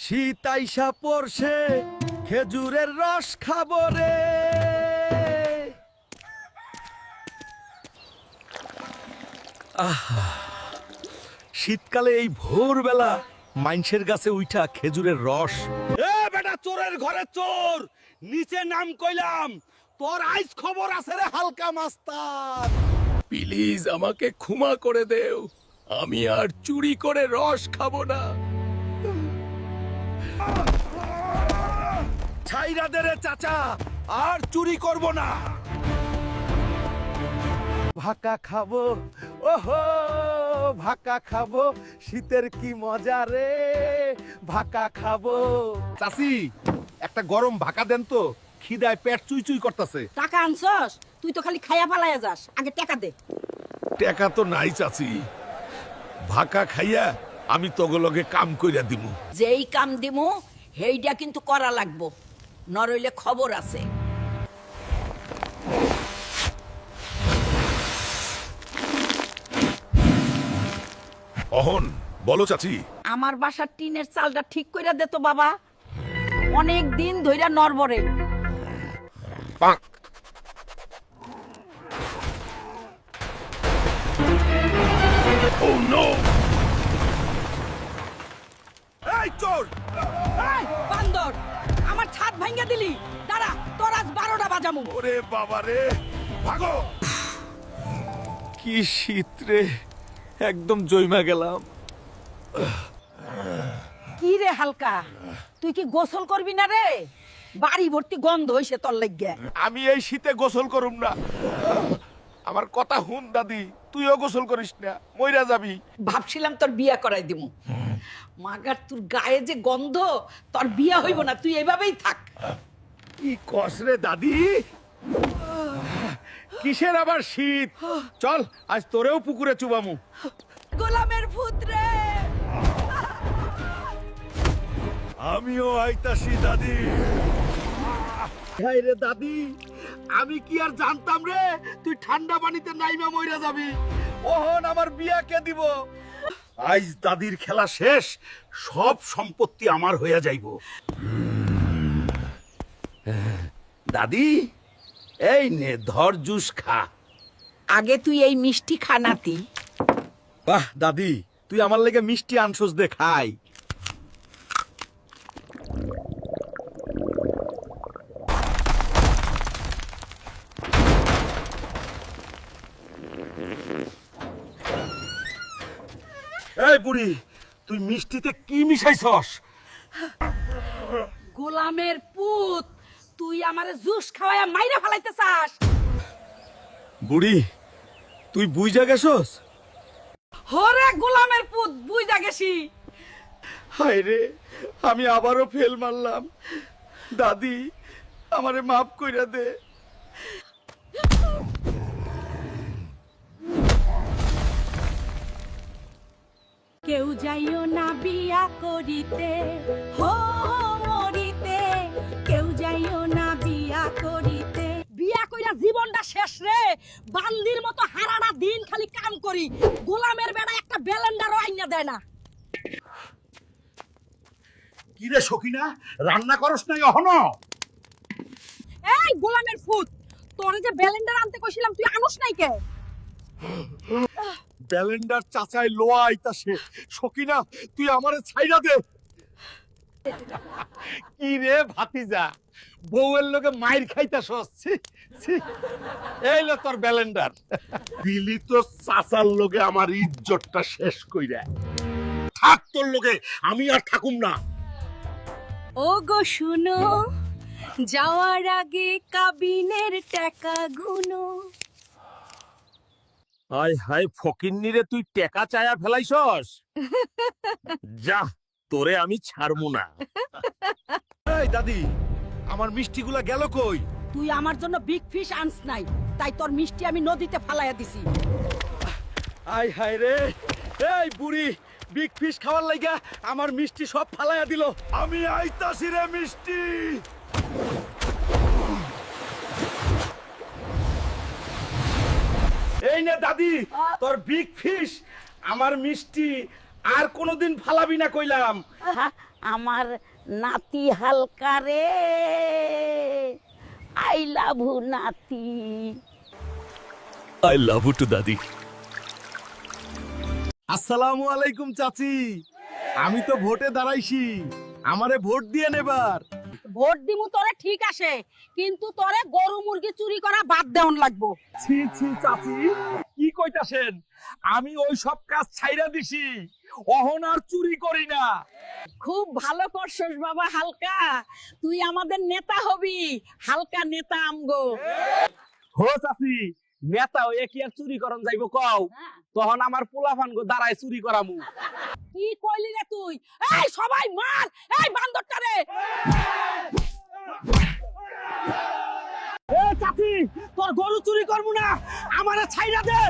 শীত আইসা পড়ছে খেজুরের রস খাবো রে। শীতকালে এই ভোরবেলা মাইনষের গাছে উঠা খেজুরের রস। এ বেটা, চোরের ঘরে চোর, নিচে নাম কইলাম, তোর আইস খবর আছে রে হালকা মাস্তান। প্লিজ আমাকে ক্ষমা করে দেও, আমি আর চুরি করে রস খাবো না। ছাইরা দে রে চাচা, আর চুরি করব না। ভাকা খাবো, ওহো ভাকা খাবো, শীতের কি মজা রে, ভাকা খাবো। চাচি, একটা গরম ভাকা দেন তো, খিদায় পেট চুই চুই করতেছে। টাকা আনছস? তুই তো খালি খাইয়া পালাইয়া যাস, আগে টাকা দে। টাকা তো নাই চাচি, ভাকা খাইয়া আমি তগলগে কাম কইরা দিমু। যেই কাম দিমু হেইডা কিন্তু করা লাগবো, নরইলে খবর আছে। অহন বলো চাচি। আমার বাসার টিনের চালটা ঠিক কইরা দে তো বাবা, অনেক দিন ধইরা নরবরে। Oh no! এই চোর! এই বান্দর, আমার ছাদ ভাঙা দিলি। দাঁড়া, তোর আজ 12টা বাজামু। ওরে বাবা রে, ভাগো! কি শীত রে, একদম জইমা গেলাম। কি রে হালকা, তুই কি গোসল করবি না রে? বাড়ি ভর্তি গন্ধ হইছে তোর লাগিয়া। আমি এই শীতে গোসল করুম না। আমার কথা হুন দাদি, তুইও গোসল করিস না, মইরা যাবি। ভাবছিলাম তোর বিয়া করাই দিমু, মাগার তোর গায়ে যে গন্ধ, তোর বিয়া হইব না, তুই এইভাবেই থাক। কি কস রে দাদি? কিসের আবার শীত? চল আজ তোরেও পুকুরে চুবামু। গোলামের ভূত রে। আমিও আইতাছি দাদি। হাই রে দাদি, আমি কি আর জানতাম রে তুই ঠান্ডা পানিতে নাইমা মইরা যাবি। ওহন আমার বিয়া কে দিব? আজ দাদির খেলা শেষ, সব সম্পত্তি আমার হইয়া যাইব। দাদি, এই নে ধর জুস খা। আগে তুই এই মিষ্টি খানাতি। বাহ দাদি, তুই আমার লেগে মিষ্টি আনছস, দে খাই। এই বুড়ি, তুই মিষ্টিতে কি মিশাইছস? গোলামের পুত, তুই আমারে জুস খাওয়ায়া মাইরা ফেলাইতে চাস? বুড়ি, তুই বুইজা গেছস? হরে গোলামের পুত, বুইজা গেছি। হায় রে, আমি আবারও ফেল মারলাম। দাদি, আমারে মাফ কইরা দে। কেউ যাইও না বিয়া করিতে, হো মরিতে, কেউ যাইও না বিয়া করিতে। বিয়া কইরা জীবনটা শেষ রে, বান্দির মতো হারাটা দিন খালি কাম করি। গোলামের বেড়া একটা ব্যালেন্ডারও আইনা দেয় না। কি রে সখিনা, রান্না করস নাই এখনো? এই গোলামের ফুট, তোরে যে ব্যালেন্ডার আনতে কইছিলাম তুই আনস নাই কে? ব্যালেন্ডার চাচাই লোয়া আইতাছে। সখিনা, তুই আমারে ছাইরা দে। কি রে ভাতিজা, বউয়ের লগে মাইর খাইতাছস? ছি ছি, এই লো তোর ব্যালেন্ডার। দিলি তো চাচার লগে আমার ইজ্জতটা শেষ কইরা। থাক তোর লগে, আমি আর থাকুম না। ও গো শুনো, যাওয়ার আগে কাবিনের টাকা গুনো। আয় হায় ফকিন্নি রে, তুই টেকা চায়া ফেলাইছস? যা, তোরে আমি ছাড়মু না। এই দাদি, আমার মিষ্টিগুলা গেল কই? তুই আমার জন্য বিগ ফিশ আনস নাই, তাই তোর মিষ্টি আমি নদীতে ফালাইয়া দিছি। আয় হায় রে, এই বুড়ি বিগ ফিশ খাওয়ার লাইগা আমার মিষ্টি সব ফালাইয়া দিল। আমি আইতাছি রে মিষ্টি। এই নে দাদি, তোর বিগ ফিশ। আমার মিষ্টি আর কোনোদিন ফালাবি না কইলাম। আমার নাতি হালকা রে, আই লাভ ইউ নাতি। আই লাভ ইউ টু দাদি। আসসালামু আলাইকুম চাচি, আমি তো ভোটে দাঁড়াইছি, আমারে ভোট দিয়ে নেবার। ভোট দিমু তোরে ঠিক আছে, কিন্তু তোরে গরু মুরগি চুরি করা বাদ দেওয়ান লাগবো। ছি ছি চাচি, কি কইতাছেন? আমি ওই সব কাজ ছাইরা দিছি, অহন আর চুরি করি না। খুব ভালো করছস বাবা হালকা, তুই আমাদের নেতা হবি, হালকা নেতা আমগো। হো চাচি, নেতা হয়ে কি আর চুরি করন যাইব কও? তখন আমার পোলাপান গো দাঁড়ায় চুরি করামু। কি কইলি রে তুই? এই সবাই মার, এই বান্দরটা রে। এ চাচি, তোর গরু চুরি করবো না, আমারে ছাইরা দে।